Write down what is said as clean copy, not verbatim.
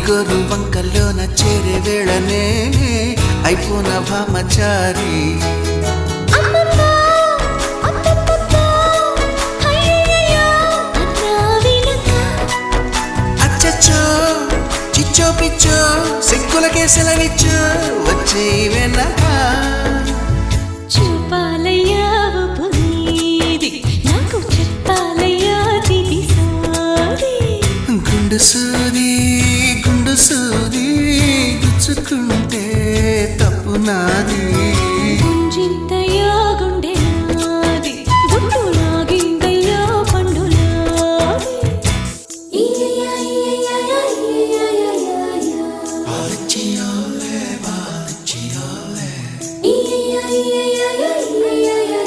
గోరు వంకల్లోన చేరే వేళనే అయిపోన భామచారి అచ్చచ్చో చిచ్చో పిచ్చో సిక్కుల కేసలనిచ్చో వచ్చే వెనక